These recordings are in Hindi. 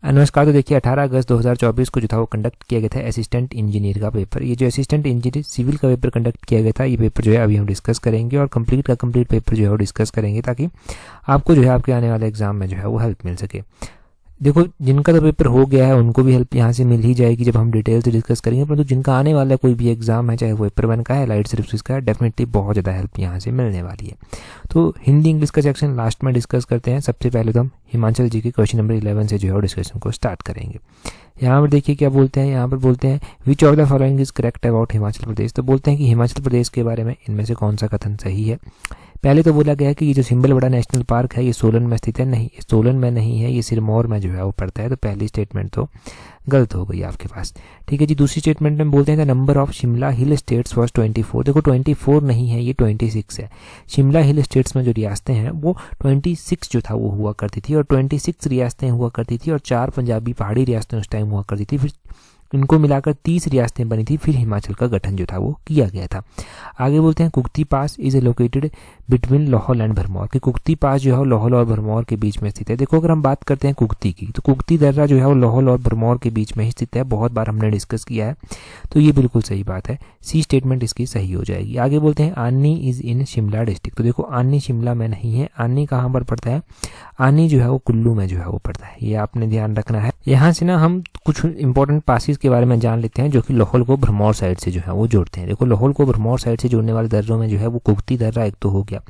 नमस्कार। तो देखिए 18 अगस्त 2024 को जो था वो कंडक्ट किया गया था असिस्टेंट इंजीनियर का पेपर। ये जो असिस्टेंट इंजीनियर सिविल का पेपर कंडक्ट किया गया था, ये पेपर जो है अभी हम डिस्कस करेंगे और कंप्लीट पेपर जो है वो डिस्कस करेंगे ताकि आपको जो है आपके आने वाले एग्जाम में जो है वो हेल्प मिल सके। देखो जिनका तो पेपर हो गया है उनको भी हेल्प यहाँ से मिल ही जाएगी जब हम डिटेल से डिस्कस करेंगे, परंतु जिनका आने वाला कोई भी एग्जाम है, चाहे वो पेपर 1 का है, लाइट सर्विसेज का है, डेफिनेटली बहुत ज़्यादा हेल्प यहाँ से मिलने वाली है। तो हिंदी इंग्लिश का सेक्शन लास्ट में डिस्कस करते हैं। सबसे पहले तो हम हिमाचल जी के क्वेश्चन नंबर 11 से जो है डिस्कशन को स्टार्ट करेंगे। यहाँ पर देखिए क्या बोलते हैं, यहाँ पर बोलते हैं which of the following is correct about Himachal Pradesh. तो बोलते हैं कि हिमाचल प्रदेश के बारे में इनमें से कौन सा कथन सही है। पहले तो बोला गया है कि ये जो सिंबलबड़ा नेशनल पार्क है ये सोलन में स्थित है। नहीं, ये सोलन में नहीं है, ये सिरमौर में जो है वो पड़ता है। तो पहली स्टेटमेंट तो गलत हो गई आपके पास। ठीक है जी। दूसरी स्टेटमेंट में बोलते हैं the number of Shimla hill states was 24। देखो 24 नहीं है, ये 26 है। शिमला हिल स्टेट्स में जो रियासतें हैं वो 26 जो था वो हुआ करती थी, और 26 रियासतें हुआ करती थी और 4 पंजाबी पहाड़ी रियासतें उस टाइम हुआ करती थी। फिर इनको मिलाकर 30 रियासतें बनी थी, फिर हिमाचल का गठन जो था वो किया गया था। आगे बोलते हैं Kukti pass is located between Lahaul and Bharmour. कि कुक्ती पास जो है लाहौल और भरमौर के बीच में स्थित है। देखो अगर हम बात करते हैं कुक्ती की, तो कुक्ती दर्रा जो है वो लाहौल और भरमौर के बीच में ही स्थित है। बहुत बार हमने डिस्कस किया है, तो ये बिल्कुल सही बात है। सी स्टेटमेंट इसकी सही हो जाएगी। आगे बोलते हैं आनी इज इन शिमला डिस्ट्रिक्ट। तो देखो आनी शिमला में नहीं है, आनी कहाँ पर पड़ता है, आनी जो है वो कुल्लू में जो है वो पड़ता है। ये आपने ध्यान रखना है। यहाँ से ना हम कुछ इंपॉर्टेंट पासिस के बारे में जान लेते हैं जो कि लाहौल को भरमौर साइड से जो है वो जोड़ते हैं। देखो लाहौल को भरमौर साइड से जोड़ने वाले दर्रों में जो है वो कुक्ती दर्रा एक तो हो गया,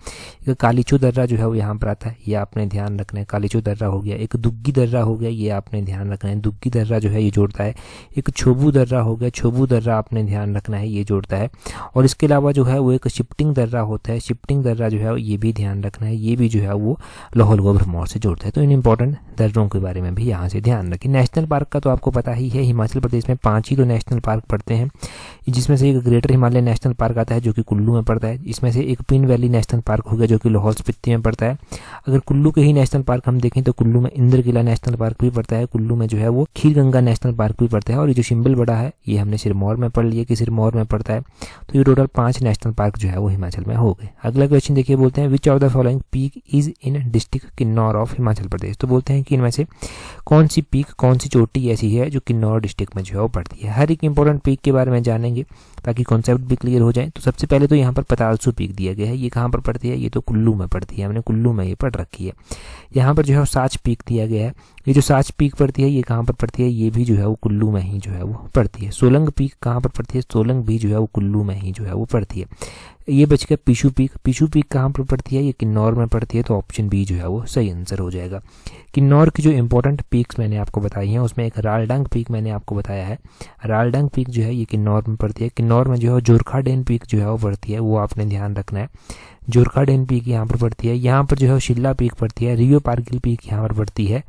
एक कालीचू दर्रा जो है वो यहाँ पर आता है, ये आपने ध्यान रखना है। कालीचू दर्रा हो गया, एक दुग्गी दर्रा हो गया, ये आपने ध्यान रखना है। दुग्गी दर्रा जो है ये जोड़ता है। एक छोबू दर्रा हो गया, छोबू दर्रा आपने ध्यान रखना है, ये जोड़ता है। और इसके अलावा जो है वो एक शिफ्टिंग दर्रा होता है, शिफ्टिंग दर्रा जो है ये भी ध्यान रखना है, ये भी जो है वो लाहौल को भरमौर से जोड़ता है। तो इन इंपॉर्टेंट दर्रों के बारे में भी यहाँ से ध्यान रखें। नेशनल पार्क का तो आपको पता ही है, हिमाचल प्रदेश में 5 ही तो नेशनल पार्क पड़ते हैं, जिसमें से एक ग्रेटर हिमालय नेशनल पार्क आता है जो कि कुल्लू में पड़ता है। इसमें से एक पिन वैली नेशनल पार्क हो गया जो कि लाहौल स्पीति में पड़ता है। अगर कुल्लू के ही नेशनल पार्क हम देखें तो कुल्लू में इंद्रकिला नेशनल पार्क भी पड़ता है, कुल्लू में जो है वो खीरगंगा नेशनल पार्क भी पड़ता है, और ये जो सिंबलबड़ा है ये हमने सिरमौर में पढ़ लिया कि सिरमौर में पड़ता है। तो ये टोटल 5 नेशनल पार्क जो है वो हिमाचल में हो गए। अगला क्वेश्चन देखिए, बोलते हैं which of the following peak is in district Kinnaur of Himachal Pradesh. तो बोलते हैं कि इनमें से कौन सी पीक, कौन सी चोटी ऐसी है जो किन्नौर डिस्ट्रिक्ट में जो है वो पड़ती है। हर एक इंपॉर्टेंट पीक के बारे में जानेंगे ताकि कॉन्सेप्ट भी क्लियर हो जाए। तो सबसे पहले तो यहाँ पर पतालसू पीक दिया गया है, ये कहाँ पर पड़ती है, ये तो कुल्लू में पड़ती है, हमने कुल्लू में ये पढ़ रखी है। यहाँ पर जो है साच पीक दिया गया है, ये जो साच पीक पड़ती है ये कहाँ पर पड़ती है, ये भी जो है वो कुल्लू में ही जो है वो पड़ती है। सोलंग पीक कहाँ पर पड़ती है, सोलंग भी जो है वो कुल्लू में ही जो है वो पड़ती है। ये बच गया पीशू पीक, पीशू पीक कहाँ पर पड़ती है, ये किन्नौर में पड़ती है। तो ऑप्शन बी जो है वो सही आंसर हो जाएगा। किन्नौर की जो इंपॉर्टेंट पीक्स मैंने आपको बताई हैं उसमें एक रालडंग पीक मैंने आपको बताया है। रालडंग पीक जो है ये किन्नौर में पड़ती है। किन्नौर में जो है जोरखाडेन पीक जो है वो पड़ती है, वो आपने ध्यान रखना है। जोरखाडेन पीक यहाँ पर पड़ती है। यहाँ पर जो है शिल्ला पीक पड़ती है। रियो पार्किल पीक यहाँ पर पड़ती है।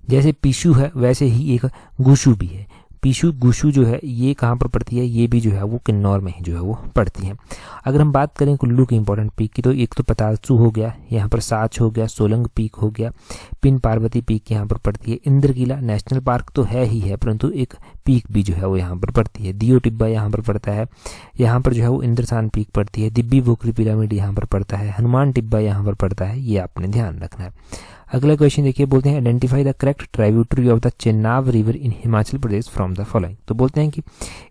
जैसे पीशू है वैसे ही एक गुशु भी है। पीशू गुशु जो है ये कहाँ पर पड़ती है, ये भी जो है वो किन्नौर में ही जो है वो पड़ती है। अगर हम बात करें कुल्लू की इंपॉर्टेंट पीक की, तो एक तो पतालसू हो गया, यहाँ पर साच हो गया, सोलंग पीक हो गया, पिन पार्वती पीक यहाँ पर पड़ती है। इंद्रकिला नेशनल पार्क तो है ही है, परंतु एक पीक भी जो है वो यहाँ पर पड़ती है। दियो टिब्बा यहाँ पर पड़ता है, यहाँ पर जो है वो इंद्रसान पीक पड़ती है। दिब्बी बोकरी पिरामिड यहाँ पर पड़ता है। हनुमान टिब्बा यहाँ पर पड़ता है, ये आपने ध्यान रखना है। अगला क्वेश्चन देखिए, बोलते हैं identify the correct tributary of the Chenab river in Himachal Pradesh from the following. तो बोलते हैं कि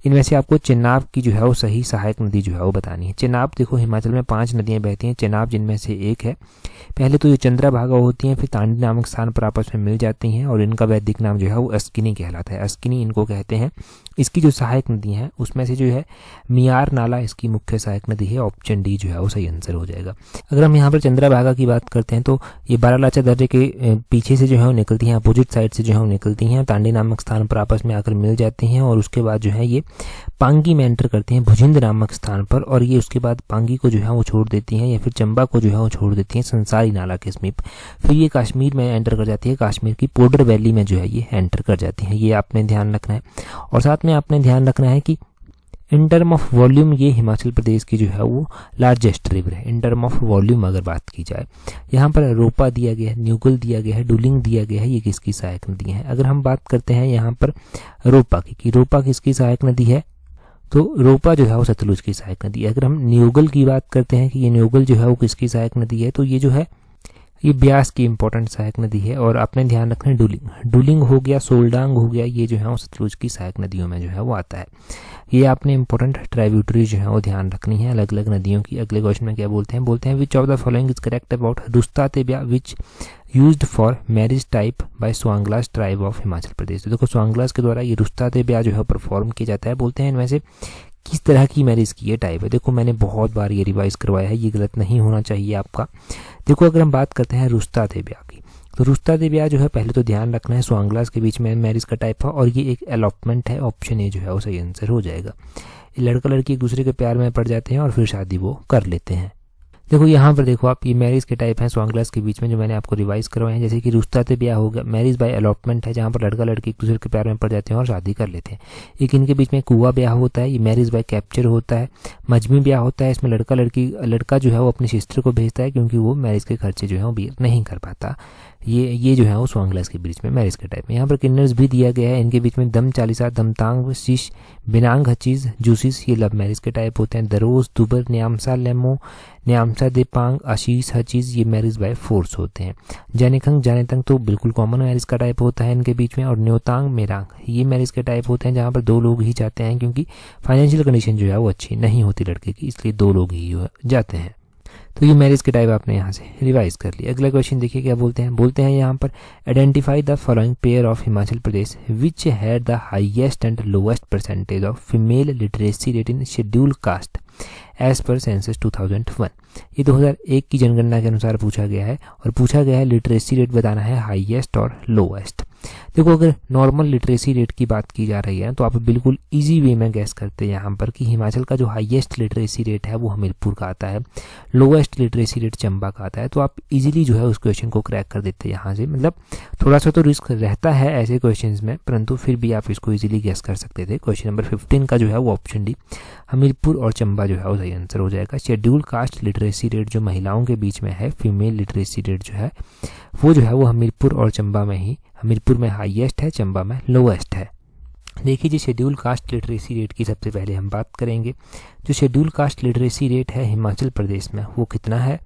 इनमें से आपको चेनाब की जो है वो सही सहायक नदी जो है वो बतानी है। चेनाब देखो हिमाचल में 5 नदियां बहती हैं, चेनाब जिनमें से एक है। पहले तो ये चंद्रभागा होती हैं, फिर तांडी नामक स्थान पर आपस में मिल जाती हैं और इनका वैदिक नाम जो है वो अस्किनी कहलाता है। अस्किनी इनको कहते हैं। इसकी जो सहायक नदी हैं उसमें से जो है मियार नाला इसकी मुख्य सहायक नदी है। ऑप्शन डी जो है वो सही आंसर हो जाएगा। अगर हम यहाँ पर चंद्रभागा की बात करते हैं तो ये बारालाचा दर्रे के पीछे से जो है वो निकलती हैं, अपोजिट साइड से जो है वो निकलती हैं, तांडी नामक स्थान पर आपस में आकर मिल जाती हैं और उसके बाद जो है ये पांगी में एंटर करती हैं भुजिंद नामक स्थान पर, और ये उसके बाद पांगी को जो है वो छोड़ देती हैं या फिर चंबा को जो है वो छोड़ देती हैं संसारी नाला के समीप। फिर ये कश्मीर में एंटर कर जाती है, कश्मीर की पोडर वैली में जो है ये एंटर कर जाती हैं। ये आपने ध्यान रखना है। और साथ में आपने ध्यान रखना है कि इन टर्म ऑफ वॉल्यूम ये हिमाचल प्रदेश की जो है वो लार्जेस्ट रिवर है। इन टर्म ऑफ वॉल्यूम अगर बात की जाए, यहाँ पर रोपा दिया गया है, न्यूगल दिया गया है, डुलिंग दिया गया है, ये किसकी सहायक नदी है। अगर हम बात करते हैं यहाँ पर रोपा की कि रोपा किसकी सहायक नदी है, तो रोपा जो है वो सतलुज की सहायक नदी है। अगर हम न्यूगल की बात करते हैं कि ये न्यूगल जो है वो किसकी सहायक नदी है, तो ये जो है ये ब्यास की इंपॉर्टेंट सहायक नदी है। और आपने ध्यान रखना है डुलिंग हो गया, सोलडांग हो गया, ये जो है वो सतलुज की सहायक नदियों में जो है वो आता है। ये आपने इंपॉर्टेंट ट्राइब्यूटरी जो है वो ध्यान रखनी है अलग अलग नदियों की। अगले क्वेश्चन में क्या बोलते हैं which of the following is correct about रुस्ता तेबिया which used for marriage type by Swanglas tribe of Himachal Pradesh. तो देखो स्वांगलास के द्वारा ये रुस्ता तेबिया जो है परफॉर्म किया जाता है। बोलते हैं इनमें से किस तरह की मैरिज की ये टाइप है। देखो मैंने बहुत बार ये रिवाइज करवाया है, ये गलत नहीं होना चाहिए आपका। देखो अगर हम बात करते हैं रुस्ता तेबिया की, तो रुस्ता तेबिया जो है पहले तो ध्यान रखना है स्वांगलास के बीच में मैरिज का टाइप है और ये एक अलॉटमेंट है। ऑप्शन ए जो है वो सही आंसर हो जाएगा। लड़का लड़की एक दूसरे के प्यार में पड़ जाते हैं और फिर शादी वो कर लेते हैं। देखो यहाँ पर देखो आप, ये मैरिज के टाइप हैं स्वांगलास के बीच में जो मैंने आपको रिवाइज करवाए हैं। जैसे कि रुस्ता तेबिया हो गया, मैरिज बाय अलॉटमेंट है जहाँ पर लड़का लड़की एक दूसरे के प्यार में पड़ जाते हैं और शादी कर लेते हैं। एक इनके बीच में कुआ ब्याह होता है, ये मैरिज बाय कैप्चर होता है। मजमी ब्याह होता है, इसमें लड़का जो है वो अपनी सिस्टर को भेजता है क्योंकि वो मैरिज के खर्चे जो है वो बियर नहीं कर पाता। ये जो है वो स्वांगलास के बीच में मैरिज के टाइप में। यहाँ पर किन्नर्स भी दिया गया है, इनके बीच में दम चालीसा, दमतांग, शीश, बिनांग हचीज, जूसिस, ये लव मैरिज के टाइप होते हैं। दरोज, दुबर, न्यामसा लेमो, न्यामसा देपांग, आशीष हचीज, ये मैरिज बाय फोर्स होते हैं। जानेखंग जानेतंग तो बिल्कुल कॉमन मैरिज का टाइप होता है इनके बीच में। और न्योतांग मेरांग ये मैरिज के टाइप होते हैं जहाँ पर दो लोग ही जाते हैं क्योंकि फाइनेंशियल कंडीशन जो है वो अच्छी नहीं होती लड़के की, इसलिए दो लोग ही जाते हैं। तो ये मैरिज के टाइप आपने यहाँ से रिवाइज कर लिया। अगला क्वेश्चन देखिए क्या बोलते हैं यहाँ पर identify the following pair of Himachal Pradesh which had the highest and lowest percentage of female literacy rate in schedule caste as per census 2001। ये 2001 की जनगणना के अनुसार पूछा गया है और पूछा गया है लिटरेसी रेट बताना है हाईएस्ट और लोएस्ट। देखो अगर नॉर्मल लिटरेसी रेट की बात की जा रही है तो आप बिल्कुल इजी वे में गैस करते हैं यहाँ पर कि हिमाचल का जो हाईएस्ट लिटरेसी रेट है वो हमीरपुर का आता है, लोएस्ट लिटरेसी रेट चंबा का आता है। तो आप इजीली जो है उस क्वेश्चन को क्रैक कर देते हैं यहाँ से। मतलब थोड़ा सा तो रिस्क रहता है ऐसे क्वेश्चन में, परंतु फिर भी आप इसको इजीली गैस कर सकते थे। क्वेश्चन नंबर 15 का जो है वो ऑप्शन डी हमीरपुर और चंबा जो है वो सही आंसर हो जाएगा। शेड्यूल कास्ट लिटरेसी रेट जो महिलाओं के बीच में है, फीमेल लिटरेसी रेट जो है वो हमीरपुर और चंबा में ही, हमीरपुर में हाईएस्ट है, चंबा में लोएस्ट है। देखिए जी शेड्यूल कास्ट लिटरेसी रेट की सबसे पहले हम बात करेंगे। जो शेड्यूल कास्ट लिटरेसी रेट है हिमाचल प्रदेश में वो कितना है।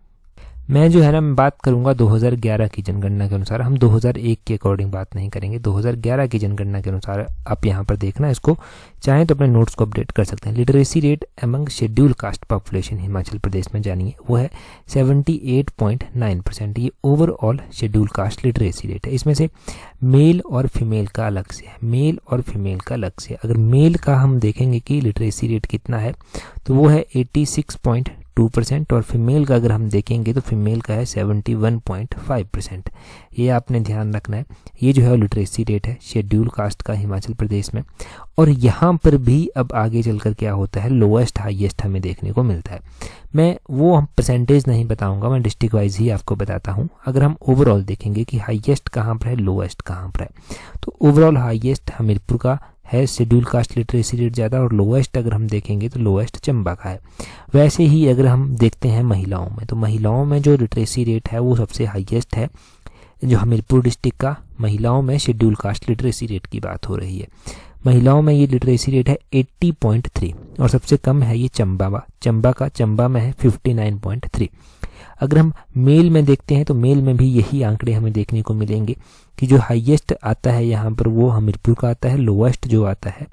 मैं जो है ना मैं बात करूंगा 2011 की जनगणना के अनुसार, हम 2001 के अकॉर्डिंग बात नहीं करेंगे। 2011 की जनगणना के अनुसार आप यहाँ पर देखना, इसको चाहें तो अपने नोट्स को अपडेट कर सकते हैं। Literacy rate among schedule caste population Himachal Pradesh में जानिए वो है 78.9%। ये overall schedule caste literacy rate है। इसमें से मेल और फीमेल का अलग से है, मेल और फीमेल का अलग से। अगर मेल का हम देखेंगे कि लिटरेसी रेट कितना है तो वो है 86.2% और फीमेल का अगर हम देखेंगे तो फीमेल का है 71.5%। ये आपने ध्यान रखना है। ये जो है लिटरेसी रेट है शेड्यूल कास्ट का हिमाचल प्रदेश में। और यहाँ पर भी अब आगे चलकर क्या होता है, लोएस्ट हाईएस्ट हमें देखने को मिलता है। मैं वो हम परसेंटेज नहीं बताऊंगा, मैं डिस्ट्रिक्ट वाइज ही आपको बताता हूँ। अगर हम ओवरऑल देखेंगे कि हाईएस्ट कहाँ पर है, लोएस्ट कहाँ पर है, तो ओवरऑल हाईएस्ट हमीरपुर का है शेड्यूल कास्ट लिटरेसी रेट ज़्यादा, और लोएस्ट अगर हम देखेंगे तो लोएस्ट चंबा का है। वैसे ही अगर हम देखते हैं महिलाओं में, तो महिलाओं में जो लिटरेसी रेट है वो सबसे हाईएस्ट है जो हमीरपुर डिस्ट्रिक्ट का। महिलाओं में शेड्यूल कास्ट लिटरेसी रेट की बात हो रही है। महिलाओं में ये लिटरेसी रेट है 80.3 और सबसे कम है ये चंबा में है 59.3। अगर हम मेल में देखते हैं तो मेल में भी यही आंकड़े हमें देखने को मिलेंगे कि जो हाईएस्ट आता है यहाँ पर वो हमीरपुर का आता है, लोएस्ट जो आता है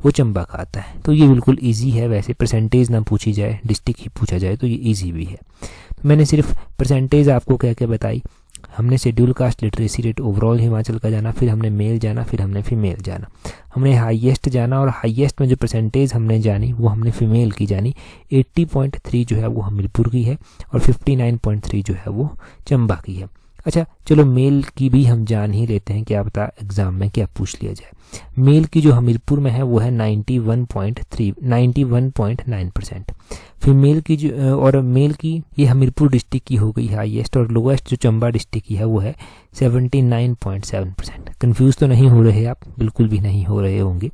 वो चंबा का आता है। तो ये बिल्कुल इजी है। वैसे परसेंटेज ना पूछी जाए, डिस्ट्रिक्ट ही पूछा जाए तो ये इजी भी है। तो मैंने सिर्फ परसेंटेज आपको कह के बताई। हमने schedule caste literacy rate overall Himachal का जाना, फिर हमने मेल जाना, फिर हमने फीमेल जाना, हमने हाईएस्ट जाना और हाईएस्ट में जो परसेंटेज हमने जानी वो हमने फीमेल की जानी। 80.3 जो है वो हमीरपुर की है और 59.3 जो है वो चंबा की है। अच्छा चलो मेल की भी हम जान ही लेते हैं, क्या पता एग्जाम में क्या पूछ लिया जाए। मेल की जो हमीरपुर में है वो है 91.9%। फीमेल की जो और मेल की ये हमीरपुर डिस्ट्रिक्ट की हो गई हाईएस्ट, और लोएस्ट जो चंबा डिस्ट्रिक्ट की है वो है 79.7%। कंफ्यूज तो नहीं हो रहे आप, बिल्कुल भी नहीं हो रहे होंगे,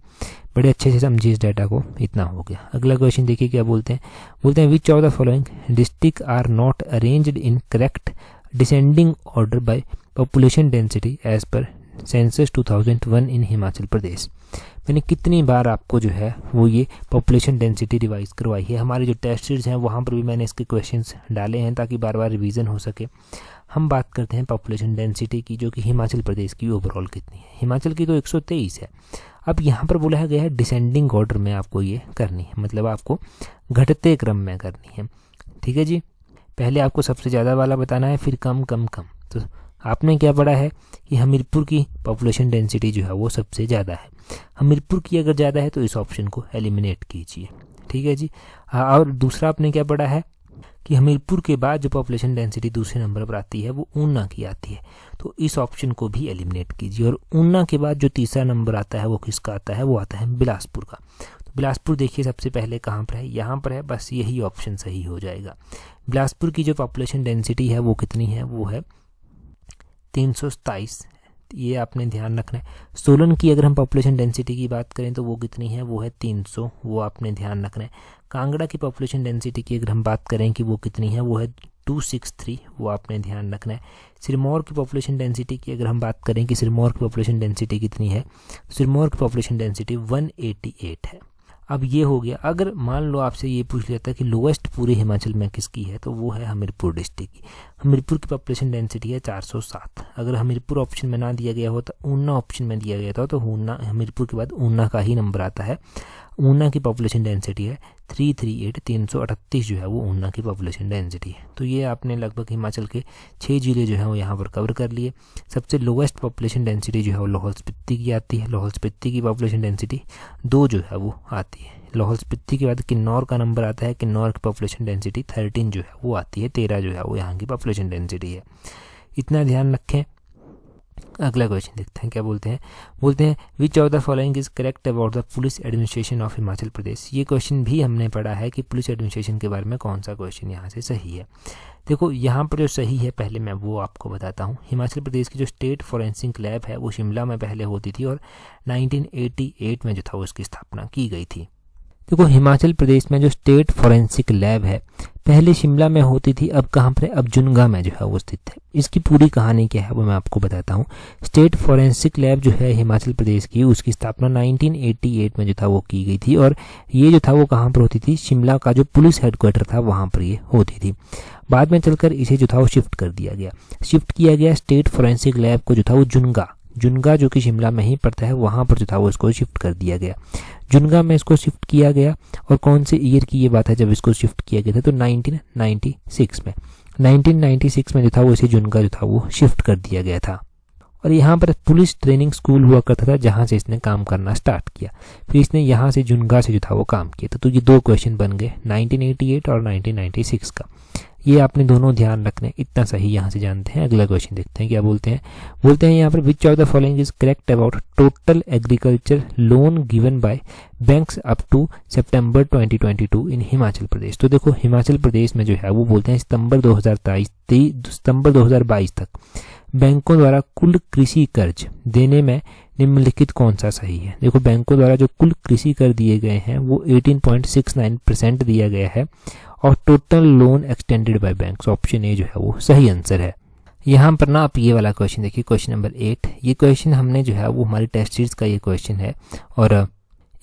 बड़े अच्छे से समझिए इस डाटा को। इतना हो गया। अगला क्वेश्चन देखिए क्या बोलते हैं which of the following district are not arranged in correct descending order by population density as per census 2001 in Himachal Pradesh. मैंने कितनी बार आपको जो है वो ये पॉपुलेशन डेंसिटी रिवाइज करवाई है। हमारे जो टेस्ट सीरीज हैं वहाँ पर भी मैंने इसके क्वेश्चंस डाले हैं ताकि बार बार रिवीजन हो सके। हम बात करते हैं पॉपुलेशन डेंसिटी की, जो कि हिमाचल प्रदेश की ओवरऑल कितनी है। हिमाचल की तो 123 है। अब यहाँ पर बोला गया है डिसेंडिंग ऑर्डर में आपको ये करनी है, मतलब आपको घटते क्रम में करनी है। ठीक है जी, पहले आपको सबसे ज़्यादा वाला बताना है, फिर कम कम कम। तो आपने क्या पढ़ा है कि हमीरपुर की पॉपुलेशन डेंसिटी जो है वो सबसे ज़्यादा है। हमीरपुर की अगर ज़्यादा है तो इस ऑप्शन को एलिमिनेट कीजिए। ठीक है जी। और दूसरा आपने क्या पढ़ा है कि हमीरपुर के बाद जो पॉपुलेशन डेंसिटी दूसरे नंबर पर आती है वो ऊना की आती है, तो इस ऑप्शन को भी एलिमिनेट कीजिए। और ऊना के बाद जो तीसरा नंबर आता है वो किसका आता है, वो आता है बिलासपुर का। तो बिलासपुर देखिए सबसे पहले कहाँ पर है, यहाँ पर है, बस यही ऑप्शन सही हो जाएगा। बिलासपुर की जो पॉपुलेशन डेंसिटी है वो कितनी है, वो है 327, ये आपने ध्यान रखना है। सोलन की अगर हम पॉपुलेशन डेंसिटी की बात करें तो वो कितनी है, वो है 300, वो आपने ध्यान रखना है। कांगड़ा की पॉपुलेशन डेंसिटी की अगर हम बात करें कि वो कितनी है, वो है 263, वो आपने ध्यान रखना है। सिरमौर की पॉपुलेशन डेंसिटी की अगर हम बात करें कि सिरमौर की पॉपुलेशन डेंसिटी कितनी है, सिरमौर की पॉपुलेशन डेंसिटी 188 है। अब ये हो गया। अगर मान लो आपसे ये पूछ लिया था कि लोएस्ट पूरे हिमाचल में किसकी है, तो वो है हमीरपुर डिस्ट्रिक्ट की। हमीरपुर की पॉपुलेशन डेंसिटी है 407। अगर हमीरपुर ऑप्शन में ना दिया गया होता, ऊना ऑप्शन में दिया गया था, तो ऊना, हमीरपुर के बाद ऊना का ही नंबर आता है। ऊना की पॉपुलेशन डेंसिटी है 338, 338 जो है वो ऊना की पॉपुलेशन डेंसिटी है। तो ये आपने लगभग हिमाचल के 6 जिले जो है वो यहाँ पर कवर कर लिए। सबसे लोएस्ट पॉपुलेशन डेंसिटी जो है वो लाहौल स्पीति की आती है। लाहौल स्पीति की पॉपुलेशन डेंसिटी 2 जो है वो आती है। लाहौल स्पीति के बाद किन्नौर का नंबर आता है। किन्नौर की पॉपुलेशन डेंसिटी 13 जो है वो आती है। 13 जो है वो यहाँ की पॉपुलेशन डेंसिटी है। इतना ध्यान रखें। अगला क्वेश्चन देखते हैं क्या बोलते हैं which of the following is correct about the police administration of Himachal Pradesh. ये क्वेश्चन भी हमने पढ़ा है कि पुलिस एडमिनिस्ट्रेशन के बारे में कौन सा क्वेश्चन यहाँ से सही है। देखो यहाँ पर जो सही है पहले मैं वो आपको बताता हूँ। हिमाचल प्रदेश की जो स्टेट फॉरेंसिक लैब है वो शिमला में पहले होती थी और 1988 में जो था उसकी स्थापना की गई थी। देखो हिमाचल प्रदेश में जो स्टेट फॉरेंसिक लैब है पहले शिमला में होती थी, अब कहाँ पर है, अब जुनगा में जो है वो स्थित है। इसकी पूरी कहानी क्या है वो मैं आपको बताता हूँ। स्टेट फॉरेंसिक लैब जो है हिमाचल प्रदेश की, उसकी स्थापना 1988 में जो था वो की गई थी और ये जो था वो कहाँ पर होती थी, शिमला का जो पुलिस हेडक्वार्टर था वहाँ पर ये होती थी। बाद में चलकर इसे जो था वो शिफ्ट किया गया स्टेट फॉरेंसिक लैब को जो था वो जुनगा जो कि शिमला में ही पड़ता है वहाँ पर जो था वो इसको शिफ्ट कर दिया गया। जुनगा में इसको शिफ्ट किया गया और कौन से ईयर की ये बात है जब इसको शिफ्ट किया गया था, तो 1996 में। 1996 में जो था वो इसे जुनगा जो था वो शिफ्ट कर दिया गया था। और यहाँ पर पुलिस ट्रेनिंग स्कूल हुआ करता था जहाँ से इसने काम करना स्टार्ट किया। फिर इसने यहाँ से जुनगा से जो था वो काम किया था। तो ये 2 क्वेश्चन बन गए 1988 और 1996 का। ये आपने दोनों ध्यान रखने, इतना सही यहाँ से जानते हैं। अगला क्वेश्चन देखते हैं क्या बोलते हैं यहाँ पर which of the following is correct about total agriculture loan given by banks up to September 2022 in Himachal Pradesh. तो देखो हिमाचल प्रदेश में जो है वो बोलते हैं सितंबर 2022 तक बैंकों द्वारा कुल कृषि कर्ज देने में निम्नलिखित कौन सा सही है। देखो बैंकों द्वारा जो कुल कृषि कर्ज दिए गए हैं वो 18.69% दिया गया है और total loan extended by banks, option A जो है वो सही आंसर है। यहाँ पर ना आप ये वाला क्वेश्चन देखिए, क्वेश्चन नंबर 8। ये क्वेश्चन हमने जो है वो हमारी टेस्ट सीरीज का ये क्वेश्चन है और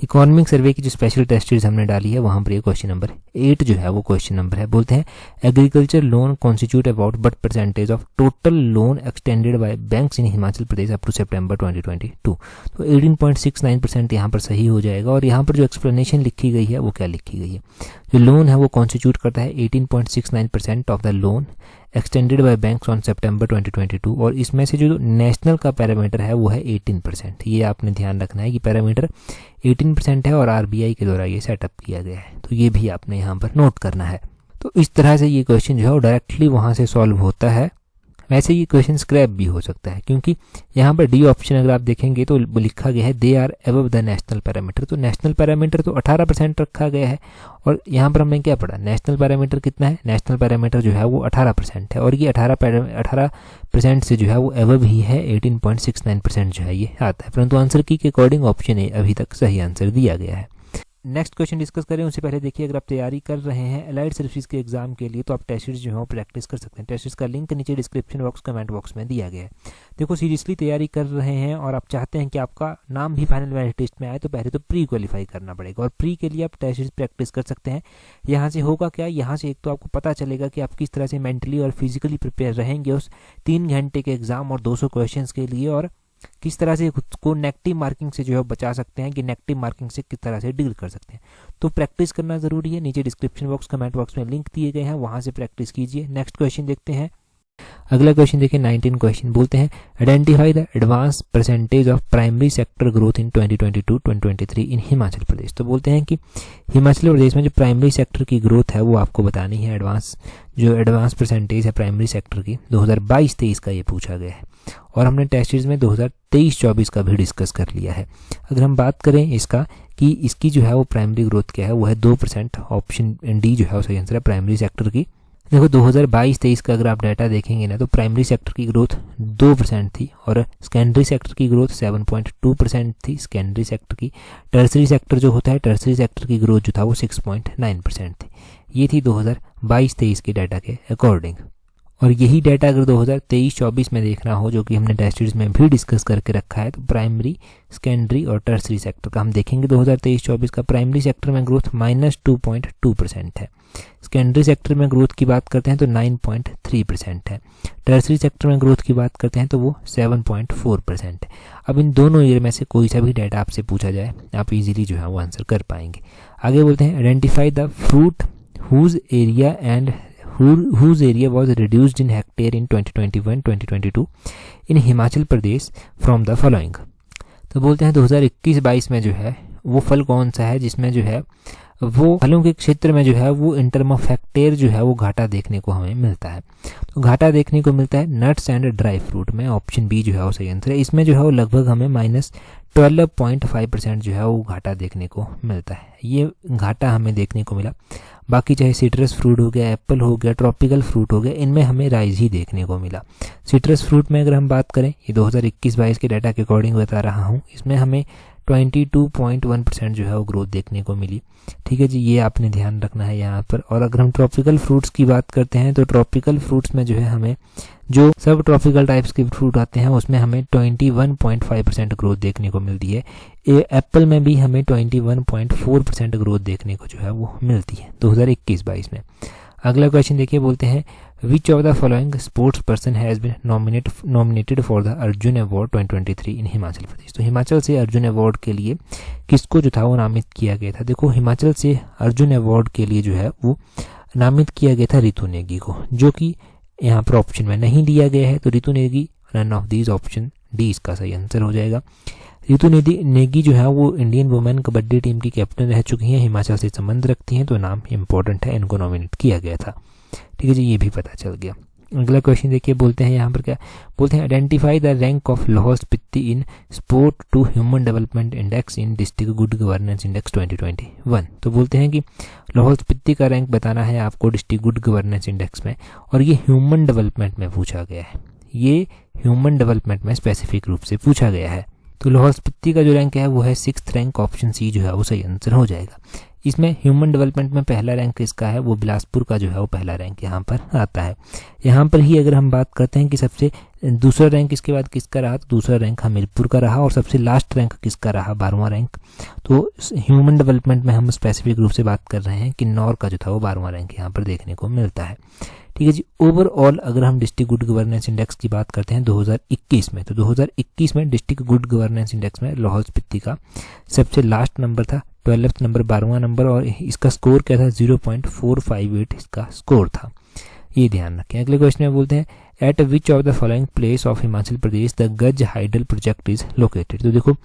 इकोनॉमिक सर्वे की जो स्पेशल टेस्ट सीरीज हमने डाली है वहाँ पर ये क्वेश्चन नंबर 8 जो है वो क्वेश्चन नंबर है। बोलते हैं agriculture loan constitute about but percentage of total loan extended by banks in Himachal Pradesh up to September 2022। तो 18.69% यहाँ पर सही हो जाएगा। और यहाँ पर जो एक्सप्लेनेशन लिखी गई है वो क्या लिखी गई है, जो लोन है वो कॉन्स्टिट्यूट करता है 18.69% of the loan extended by banks on सितंबर 2022 और इसमें से जो नेशनल का पैरामीटर है वो है 18%। ये आपने ध्यान रखना है कि पैरामीटर 18% है और आरबीआई के द्वारा ये सेटअप किया गया है, तो ये भी आपने यहाँ पर नोट करना है। तो इस तरह से ये क्वेश्चन जो है वो डायरेक्टली वहाँ से सॉल्व होता है। वैसे ये क्वेश्चन स्क्रैप भी हो सकता है क्योंकि यहाँ पर डी ऑप्शन अगर आप देखेंगे तो लिखा गया है they are above the national parameter. तो नेशनल पैरामीटर तो 18% रखा गया है और यहाँ पर हमने क्या पढ़ा, नेशनल पैरामीटर कितना है, नेशनल पैरामीटर जो है वो 18% है और ये 18% से जो है वो अबव ही है, 18.69% जो है ये आता है। परंतु आंसर की के अकॉर्डिंग ऑप्शन ए अभी तक सही आंसर दिया गया है। नेक्स्ट क्वेश्चन डिस्कस करें उससे पहले देखिए, अगर आप तैयारी कर रहे हैं अलाइड सर्विसेज के एग्जाम के लिए तो आप टेस्ट सीरीज जो है वो प्रैक्टिस कर सकते हैं। टेस्ट सीरीज का लिंक नीचे डिस्क्रिप्शन बॉक्स कमेंट बॉक्स में दिया गया है। देखो सीरियसली तैयारी कर रहे हैं और आप चाहते हैं कि आपका नाम भी फाइनल वैलिड टेस्ट में आए तो पहले तो प्री क्वालिफाई करना पड़ेगा, और प्री के लिए आप टेस्ट सीरीज प्रैक्टिस कर सकते हैं। यहाँ से होगा क्या, यहाँ से एक तो आपको पता चलेगा कि आप किस तरह से मेंटली और फिजिकली प्रिपेयर रहेंगे उस 3 घंटे के एग्जाम और 200 क्वेश्चन के लिए, और किस तरह से खुद को नेगेटिव मार्किंग से जो है बचा सकते हैं, कि नेगेटिव मार्किंग से किस तरह से डील कर सकते हैं। तो प्रैक्टिस करना जरूरी है। नीचे डिस्क्रिप्शन बॉक्स कमेंट बॉक्स में लिंक दिए गए हैं, वहां से प्रैक्टिस कीजिए। नेक्स्ट क्वेश्चन देखते हैं। अगला क्वेश्चन देखिए 19 क्वेश्चन, बोलते हैं identify the advance percentage of primary sector growth in 2022-2023 इन हिमाचल प्रदेश। तो बोलते हैं कि हिमाचल प्रदेश में जो प्राइमरी सेक्टर की ग्रोथ है वो आपको बतानी है। एडवांस परसेंटेज है प्राइमरी सेक्टर की 2022-23 का ये पूछा गया है, और हमने टेस्ट सीरीज में 2023-24 का भी डिस्कस कर लिया है। अगर हम बात करें इसका कि इसकी जो है वो प्राइमरी ग्रोथ क्या है, वो है 2%। ऑप्शन डी जो है वो सही आंसर है प्राइमरी सेक्टर की। देखो 2022-23 का अगर आप डाटा देखेंगे ना तो प्राइमरी सेक्टर की ग्रोथ 2% थी, और सेकेंडरी सेक्टर की ग्रोथ 7.2% थी सेकेंडरी सेक्टर की। टर्सरी सेक्टर जो होता है, टर्सरी सेक्टर की ग्रोथ जो था वो 6.9% थी। ये थी 2022-23 के डाटा के अकॉर्डिंग। और यही डाटा अगर 2023-24 में देखना हो, जो कि हमने टेस्ट सीरीज में भी डिस्कस करके रखा है, तो प्राइमरी, सेकेंडरी और टर्सरी सेक्टर का हम देखेंगे। 2023-24 का प्राइमरी सेक्टर में ग्रोथ -2.2% है। सेकेंडरी सेक्टर में ग्रोथ की बात करते हैं तो 9.3% है। टर्सरी सेक्टर में ग्रोथ की बात करते हैं तो वो 7.4% है। अब इन दोनों ईयर में से कोई सा भी डाटा आपसे पूछा जाए, आप इजीली जो है वो आंसर कर पाएंगे। आगे बोलते हैं identify the fruit whose area was reduced in hectare in 2021-2022 in Himachal Pradesh from the following. तो बोलते हैं 2021-22 में जो है वो फल कौन सा है जिसमें जो है वो फलों के क्षेत्र में जो है वो इन टर्म ऑफ हेक्टेयर जो है वो घाटा देखने को हमें मिलता है। तो घाटा देखने को मिलता है नट्स एंड ड्राई फ्रूट में। ऑप्शन बी जो है वो सही आंसर है। इसमें जो है वो लगभग हमें -12.5% जो है वो घाटा देखने को मिलता है। ये घाटा हमें देखने को मिला। बाकी चाहे सिट्रस फ्रूट हो गया, एप्पल हो गया, ट्रॉपिकल फ्रूट हो गया, इनमें हमें राइज ही देखने को मिला। सिट्रस फ्रूट में अगर हम बात करें, ये 2021-22 के डाटा के अकॉर्डिंग बता रहा हूँ, इसमें हमें 22.1% जो है वो ग्रोथ देखने को मिली। ठीक है जी, ये आपने ध्यान रखना है यहाँ पर। और अगर हम ट्रॉपिकल फ्रूट्स की बात करते हैं तो ट्रॉपिकल फ्रूट्स में जो है हमें जो सब ट्रॉपिकल टाइप्स के फ्रूट आते हैं उसमें हमें 21.5% ग्रोथ देखने को मिलती है। एप्पल में भी हमें 21.4% ग्रोथ देखने को जो है वो मिलती है 2021-22 में। अगला क्वेश्चन देखिए, बोलते हैं which of the following sports person has been nominated for the Arjun award 2023 in Himachal Pradesh. तो हिमाचल से अर्जुन अवार्ड के लिए किसको जो था वो नामित किया गया था। देखो हिमाचल से अर्जुन अवार्ड के लिए जो है वो नामित किया गया था रितु नेगी को, जो कि यहाँ पर ऑप्शन में नहीं दिया गया है। तो Ritu Negi none of these, option D इसका सही आंसर हो जाएगा। रितु नेगी जो है वो इंडियन वुमेन कबड्डी टीम की कैप्टन रह चुकी हैं, हिमाचल से संबंध रखती हैं, तो नाम इंपॉर्टेंट है, इनको नॉमिनेट किया गया था। ठीक है जी, ये भी पता चल गया। अगला क्वेश्चन देखिए, बोलते हैं यहाँ पर क्या बोलते हैं identify the rank of Lahaul Spiti in sport to human development index in district good governance index 2021। तो बोलते हैं कि लाहौल स्पीति का रैंक बताना है आपको डिस्ट्रिक्ट गुड गवर्नेंस इंडेक्स में, और ये ह्यूमन डेवलपमेंट में पूछा गया है। ये ह्यूमन डेवलपमेंट में स्पेसिफिक रूप से पूछा गया है। तो लाहौल स्पीति का जो रैंक है वो है 6th रैंक, ऑप्शन सी जो है वो सही आंसर हो जाएगा। इसमें ह्यूमन डेवलपमेंट में पहला रैंक किसका है, वो बिलासपुर का जो है वो पहला रैंक यहाँ पर आता है। यहाँ पर ही अगर हम बात करते हैं कि सबसे दूसरा रैंक इसके बाद किसका रहा, तो दूसरा रैंक हमीरपुर का रहा, और सबसे लास्ट रैंक किसका रहा, 12वां रैंक। तो ह्यूमन डेवलपमेंट में हम स्पेसिफिक रूप से बात कर रहे हैं कि किन्नौर का जो था वो 12वां रैंक यहाँ पर देखने को मिलता है। ठीक है जी, ओवरऑल अगर हम डिस्ट्रिक्ट गुड गवर्नेंस इंडेक्स की बात करते हैं 2021 में, तो 2021 में डिस्ट्रिक्ट गुड गवर्नेंस इंडेक्स में लाहौल स्पीति का सबसे लास्ट नंबर था 12th नंबर, 12वां नंबर, और इसका स्कोर क्या था 0.458 इसका स्कोर था। ये ध्यान रखें। अगले क्वेश्चन में बोलते हैं eight which of the following place of Himachal Pradesh the गज हाइडल प्रोजेक्ट इज लोकेटेड। तो देखो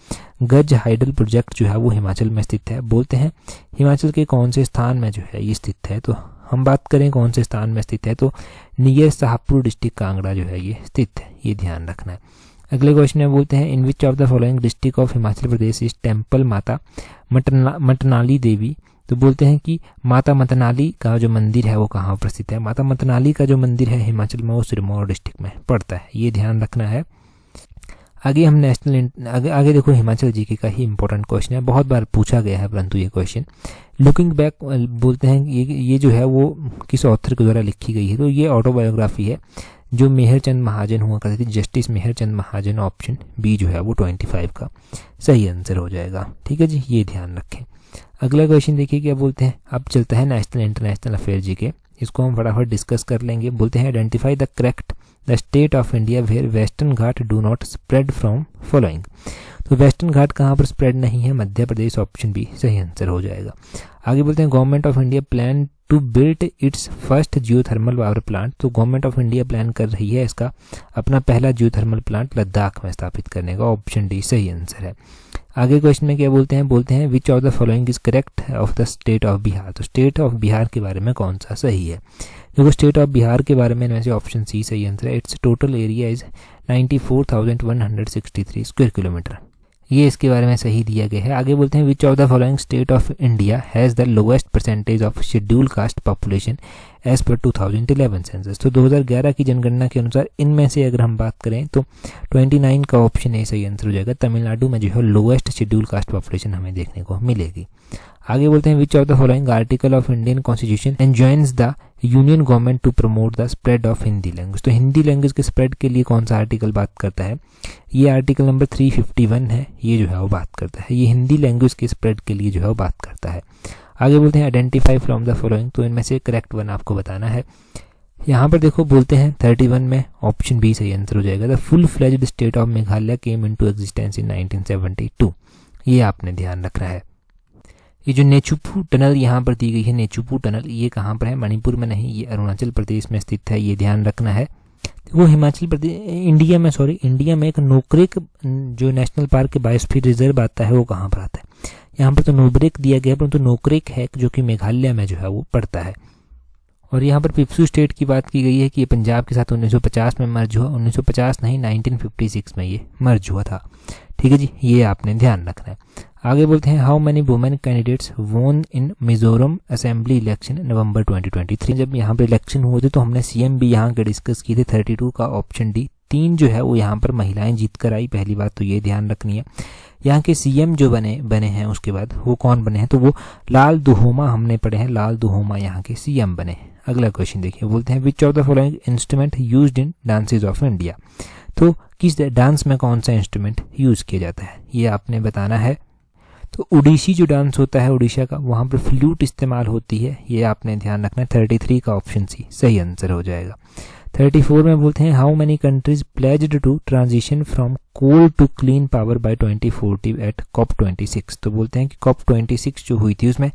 गज हाइडल प्रोजेक्ट जो है वो हिमाचल में स्थित है। बोलते हैं हिमाचल के कौन से स्थान में जो है ये स्थित है। तो हम बात करें कौन से स्थान में स्थित है, तो नियर शाहपुर डिस्ट्रिक्ट कांगड़ा जो है ये स्थित है, ये ध्यान रखना है। अगले क्वेश्चन में बोलते हैं in which of the following district of Himachal Pradesh is temple Mata Matnali देवी। तो बोलते हैं कि माता मतनाली का जो मंदिर है वो कहाँ पर स्थित है। माता मतनाली का जो मंदिर है हिमाचल में वो सिरमौर डिस्ट्रिक्ट में पड़ता है, ये ध्यान रखना है। आगे हम आगे देखो हिमाचल जीके का ही इंपॉर्टेंट क्वेश्चन है, बहुत बार पूछा गया है परंतु ये क्वेश्चन लुकिंग बैक बोलते हैं ये जो है वो किस ऑथर के द्वारा लिखी गई है, तो ये ऑटोबायोग्राफी है जो मेहरचंद महाजन हुआ करते थे, जस्टिस मेहरचंद महाजन। ऑप्शन बी जो है वो 25 का सही आंसर हो जाएगा। ठीक है जी, ये ध्यान रखें। अगला क्वेश्चन देखिए क्या बोलते हैं, अब चलता है नेशनल इंटरनेशनल अफेयर जीके, इसको हम फटाफट डिस्कस कर लेंगे। बोलते हैं identify the correct the state of India where Western Ghat do not spread from following. तो वेस्टर्न घाट कहाँ पर स्प्रेड नहीं है, मध्य प्रदेश। ऑप्शन बी सही आंसर हो जाएगा। आगे बोलते हैं government of India plan to build its first geothermal power plant. तो गवर्नमेंट ऑफ इंडिया प्लान कर रही है इसका अपना पहला जियोथर्मल प्लांट लद्दाख में स्थापित करने का। ऑप्शन डी सही आंसर है। आगे क्वेश्चन में क्या बोलते हैं which of the following is correct of the state of Bihar. तो स्टेट ऑफ बिहार के बारे में कौन सा सही है, देखो स्टेट ऑफ बिहार के बारे में इनमें से ऑप्शन सी सही आंसर है। It's total area is 94,163 square kilometre, ये इसके बारे में सही दिया गया है। आगे बोलते हैं which of the following state of India has the lowest percentage of schedule caste population as per 2011 census. तो 2011 की जनगणना के अनुसार इनमें से अगर हम बात करें तो 29 का ऑप्शन ए सही आंसर हो जाएगा। तमिलनाडु में जो है लोएस्ट शेड्यूल कास्ट पॉपुलेशन हमें देखने को मिलेगी। आगे बोलते हैं which of the following article of Indian constitution enjoins the union government to promote the spread of Hindi language. तो हिंदी लैंग्वेज के स्प्रेड के लिए कौन सा आर्टिकल बात करता है, ये आर्टिकल नंबर 351 है, ये जो है वो बात करता है, ये हिंदी लैंग्वेज के स्प्रेड के लिए जो है वो बात करता है। आगे बोलते हैं आइडेंटिफाई फ्रॉम द फॉलोइंग, तो इनमें से करेक्ट वन आपको बताना है। यहाँ पर देखो बोलते हैं 31 में ऑप्शन बी सही आंसर हो जाएगा। The full fledged state of Meghalaya came into existence in 1972, ये आपने ध्यान रखना है। ये जो नेचुपू टनल यहाँ पर दी गई है, नेचुपू टनल, ये कहाँ पर है, मणिपुर में नहीं, ये अरुणाचल प्रदेश में स्थित है, ये ध्यान रखना है। वो हिमाचल प्रदेश इंडिया में एक नोकरेक जो नेशनल पार्क के बायोस्फीयर रिजर्व आता है वो कहाँ पर आता है, यहाँ पर तो नोबरेक दिया गया परंतु नोकरेक है जो कि मेघालय में जो है वो पड़ता है। और यहाँ पर पिप्सू स्टेट की बात की गई है कि ये पंजाब के साथ 1950 में मर्ज हुआ, 1950 नहीं 1956 में ये मर्ज हुआ था। ठीक है जी, ये आपने ध्यान रखना है। आगे बोलते हैं हाउ मेनी वुमेन कैंडिडेट्स वोन इन मिजोरम असेंबली इलेक्शन नवंबर 2023। जब यहाँ पर इलेक्शन हुए थे तो हमने सीएम भी यहाँ के डिस्कस किए थे, 32 का ऑप्शन डी, 3 जो है वो यहाँ पर महिलाएं जीत कर आई, पहली बात तो ये ध्यान रखनी है। यहाँ के सीएम जो बने हैं उसके बाद वो कौन बने हैं, तो वो लाल दुहोमा हमने पढ़े हैं, लाल दुहोमा यहाँ के सीएम बने हैं। अगला क्वेश्चन देखिए, बोलते हैं which of the following instrument used in dances of India. तो किस डांस में कौन सा इंस्ट्रूमेंट यूज किया जाता है, ये आपने बताना है। तो उड़ीसी जो डांस होता है उड़ीसा का, वहाँ पर फ्लूट इस्तेमाल होती है, ये आपने ध्यान रखना है। 33 का ऑप्शन सी सही आंसर हो जाएगा। 34 में बोलते हैं how many countries pledged to transition from coal to clean power by 2040 at COP26। तो बोलते हैं कि COP26 जो हुई थी उसमें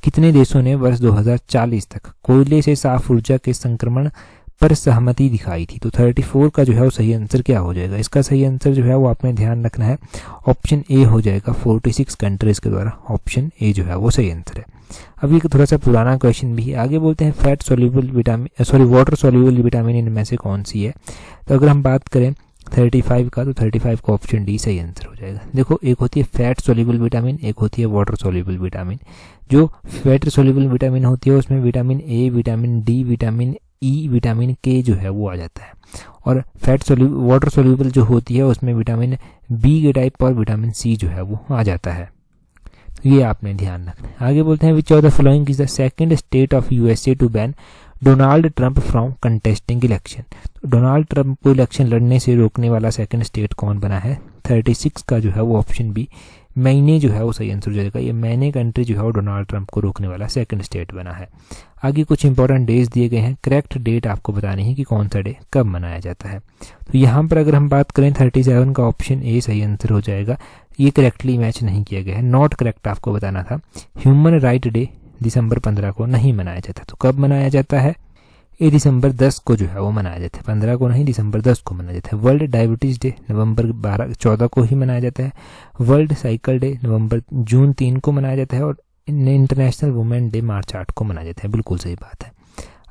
कितने देशों ने वर्ष 2040 तक कोयले से साफ ऊर्जा के संक्रमण पर सहमति दिखाई थी। तो 34 का जो है वो सही आंसर क्या हो जाएगा, इसका सही आंसर जो है वो आपने ध्यान रखना है, ऑप्शन ए हो जाएगा। 46 कंट्रीज के द्वारा ऑप्शन ए जो है वो सही आंसर है। अब ये थोड़ा सा पुराना क्वेश्चन भी है। आगे बोलते हैं fat soluble vitamin water soluble vitamin इनमें से कौन सी है, तो अगर हम बात करें 35 का, तो 35 का ऑप्शन डी सही आंसर हो जाएगा। देखो एक होती है फैट सोल्यूबल विटामिन, एक होती है वाटर सोल्यूबल विटामिन। जो फैट सोल्यूबल विटामिन होती है उसमें vitamin A, vitamin D, vitamin E, vitamin के जो है वो आ जाता है, और वाटर सोल्यूबल जो होती है उसमें विटामिन बी के टाइप और विटामिन सी जो है वो आ जाता है। तो ये आपने ध्यान रखना है। आगे बोलते हैं which of the following is the second state of USA to ban Donald Trump from contesting election. तो डोनाल्ड ट्रंप को इलेक्शन लड़ने से रोकने वाला सेकंड स्टेट कौन बना है, 36 का जो है वो ऑप्शन बी मैने जो है वो सही आंसर हो जाएगा। ये मैने कंट्री जो है वो डोनाल्ड ट्रंप को रोकने वाला सेकंड स्टेट बना है। आगे कुछ इंपॉर्टेंट डेज दिए गए हैं, करेक्ट डेट आपको बतानी है कि कौन सा डे कब मनाया जाता है। तो यहाँ पर अगर हम बात करें 37 का ऑप्शन ए सही आंसर हो जाएगा। ये करेक्टली मैच नहीं किया गया है, नॉट करेक्ट आपको बताना था। ह्यूमन राइट डे दिसंबर 15 को नहीं मनाया जाता, तो कब मनाया जाता है, ये दिसंबर 10 को जो है वो मनाया जाता है, 15 को नहीं, दिसंबर 10 को मनाया जाता है। वर्ल्ड डायबिटीज़ डे नवंबर 14 को ही मनाया जाता है। वर्ल्ड साइकिल डे जून 3 को मनाया जाता है, और इंटरनेशनल वुमेन डे मार्च 8 को मनाया जाता है। बिल्कुल सही बात है।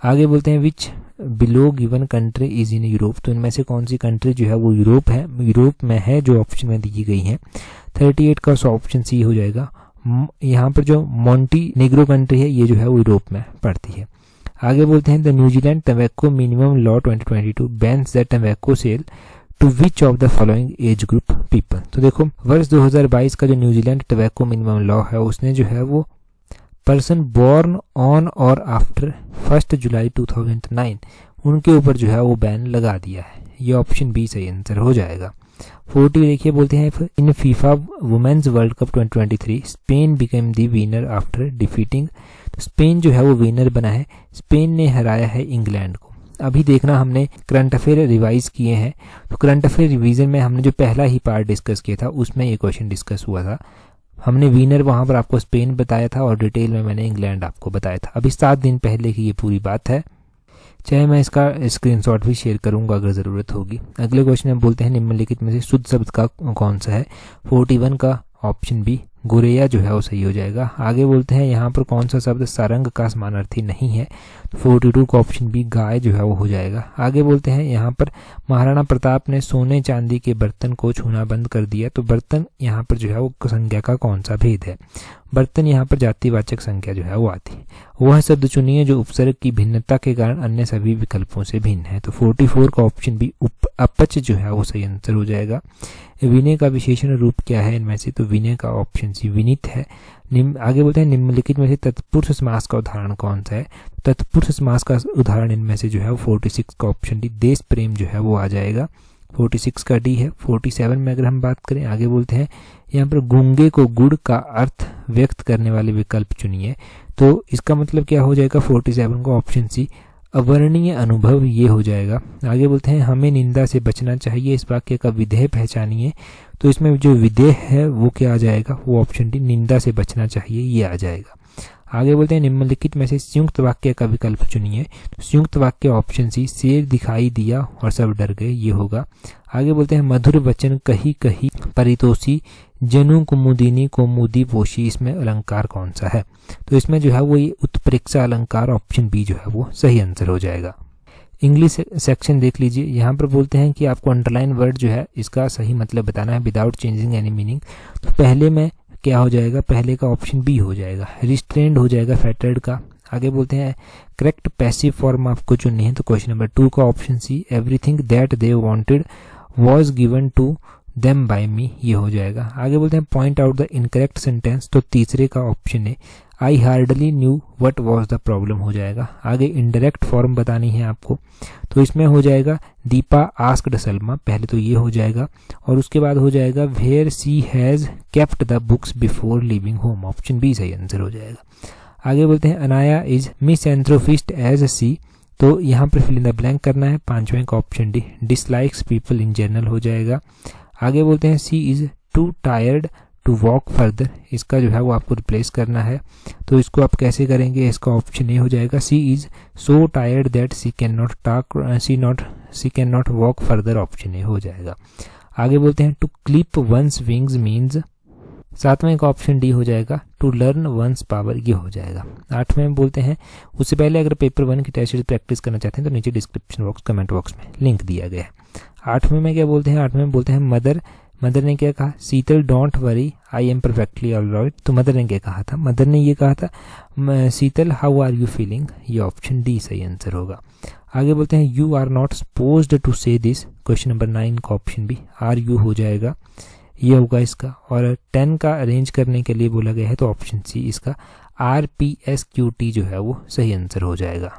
आगे बोलते हैं which below given country is in Europe. तो इनमें से कौन सी कंट्री जो है वो यूरोप में है, जो ऑप्शन में दी गई है। 38 का ऑप्शन सी हो जाएगा। यहाँ पर जो मॉन्टीनेग्रो कंट्री है ये जो है वो यूरोप में पड़ती है। आगे बोलते हैं the New Zealand tobacco minimum law 2022 bans the tobacco sale to which of the following age group people. तो देखो वर्ष 2022 का जो न्यूजीलैंड टोबैको मिनिमम लॉ है उसने जो है वो पर्सन बोर्न ऑन और आफ्टर 1 जुलाई 2009 उनके ऊपर जो है वो बैन लगा दिया है। ये ऑप्शन बी सही आंसर हो जाएगा। 40 देखिए बोलते हैं in FIFA women's World Cup 2023 Spain became the winner after defeating. तो स्पेन जो है वो विनर बना है, स्पेन ने हराया है इंग्लैंड को। अभी देखना हमने करंट अफेयर रिवाइज किए हैं, तो करंट अफेयर रिवीजन में हमने जो पहला ही पार्ट डिस्कस किया था उसमें ये क्वेश्चन डिस्कस हुआ था। हमने विनर वहां पर आपको स्पेन बताया था और डिटेल में मैंने इंग्लैंड आपको बताया था। अभी 7 दिन पहले की ये पूरी बात है, चाहे मैं इसका स्क्रीनशॉट भी शेयर करूंगा अगर ज़रूरत होगी। अगले क्वेश्चन में बोलते हैं निम्नलिखित में से शुद्ध शब्द का कौन सा है। 41 का ऑप्शन बी गोरेया जो है वो सही हो जाएगा। आगे बोलते हैं यहाँ पर कौन सा शब्द सारंग का समानार्थी नहीं है। 42 का ऑप्शन बी गाय जो है वो हो जाएगा। आगे बोलते हैं यहाँ पर महाराणा प्रताप ने सोने चांदी के बर्तन को छूना बंद कर दिया। तो बर्तन यहाँ पर जो है वो संज्ञा का कौन सा भेद है। बर्तन यहाँ पर जातिवाचक संख्या जो है वो आती है। वह शब्द चुनिए जो उपसर्ग की भिन्नता के कारण अन्य सभी विकल्पों से भिन्न है। तो 44 का ऑप्शन बी अपच जो है वो सही आंसर हो जाएगा। विनय का विशेषण रूप क्या है इनमें से। तो विनय का ऑप्शन सी विनीत है। आगे बोलते हैं निम्नलिखित में से तत्पुरुष समास का उदाहरण कौन सा है। तत्पुरुष समास का उदाहरण इनमें से जो है वो 46 का ऑप्शन डी देश प्रेम जो है वो आ जाएगा। 46 का डी है। 47 में अगर हम बात करें, आगे बोलते हैं यहाँ पर गूंगे को गुड़ का अर्थ व्यक्त करने वाले विकल्प चुनिए। तो इसका मतलब क्या हो जाएगा 47 का ऑप्शन सी अवर्णीय अनुभव ये हो जाएगा। आगे बोलते हैं हमें निंदा से बचना चाहिए, इस वाक्य का विधेय पहचानिए। तो इसमें जो विधेय है वो क्या आ जाएगा, वो ऑप्शन डी निंदा से बचना चाहिए ये आ जाएगा। आगे बोलते हैं निम्नलिखित में से संयुक्त वाक्य का विकल्प चुनिए। तो संयुक्त वाक्य ऑप्शन सी शेर दिखाई दिया और सब डर गए ये होगा। आगे बोलते हैं मधुर वचन कही कही परितोषी जनु कुमुदिनी कोमुदी पोशी, इसमें अलंकार कौन सा है। तो इसमें जो है वो ये उत्प्रेक्षा अलंकार ऑप्शन बी जो है वो सही आंसर हो जाएगा। इंग्लिश सेक्शन देख लीजिए, यहाँ पर बोलते हैं कि आपको अंडरलाइन वर्ड जो है इसका सही मतलब बताना है विदाउट चेंजिंग एनी मीनिंग। तो पहले में क्या हो जाएगा, पहले का ऑप्शन बी हो जाएगा, रिस्ट्रेंड हो जाएगा फेटर्ड का। आगे बोलते हैं करेक्ट पैसिव फॉर्म आपको चुननी है। तो क्वेश्चन नंबर 2 का option C everything that they wanted was given to them by me ये हो जाएगा। आगे बोलते हैं point out the incorrect sentence. तो तीसरे का ऑप्शन है I hardly knew what was the problem हो जाएगा। आगे इनडायरेक्ट फॉर्म बतानी है आपको, तो इसमें हो जाएगा दीपा आस्क्ड सलमा, पहले तो ये हो जाएगा और उसके बाद हो जाएगा where she has kept the books before leaving home, option B सही आंसर हो जाएगा। आगे बोलते हैं Anaya is misanthropist as she. तो यहाँ पर फिल इन द ब्लैंक करना है। 5वें का option D dislikes people in general हो जाएगा। आगे बोलते हैं she is too tired to walk further, इसका जो है वो आपको रिप्लेस करना है। तो इसको आप कैसे करेंगे, इसका ऑप्शन ए हो जाएगा she is so tired that she can not walk further, option A हो जाएगा। आगे बोलते हैं to clip one's wings means, 7वें का ऑप्शन डी हो जाएगा टू लर्न वंस पावर ये हो जाएगा। 8वें में बोलते हैं उससे पहले अगर पेपर 1 की टेस्ट सीरीज प्रैक्टिस करना चाहते हैं तो नीचे डिस्क्रिप्शन बॉक्स कमेंट बॉक्स में लिंक दिया गया है। 8वें में क्या बोलते हैं, 8वें में बोलते हैं मदर ने क्या कहा, Sheetal don't worry I am perfectly alright. तो मदर ने क्या कहा था, मदर ने ये कहा था Sheetal how are you feeling, ये ऑप्शन डी सही आंसर होगा। आगे बोलते हैं you are not supposed to say this, question number 9 का ऑप्शन बी आर यू हो जाएगा, ये होगा इसका। और 10 का अरेंज करने के लिए बोला गया है तो ऑप्शन सी इसका RPSQT जो है वो सही आंसर हो जाएगा।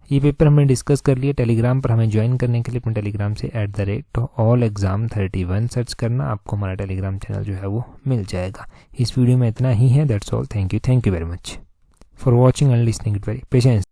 ये पेपर हमने डिस्कस कर लिया। टेलीग्राम पर हमें ज्वाइन करने के लिए अपने टेलीग्राम से @allexam31 सर्च करना, आपको हमारा टेलीग्राम चैनल जो है वो मिल जाएगा। इस वीडियो में इतना ही है, that's all, thank you very much for watching and listening it very patience.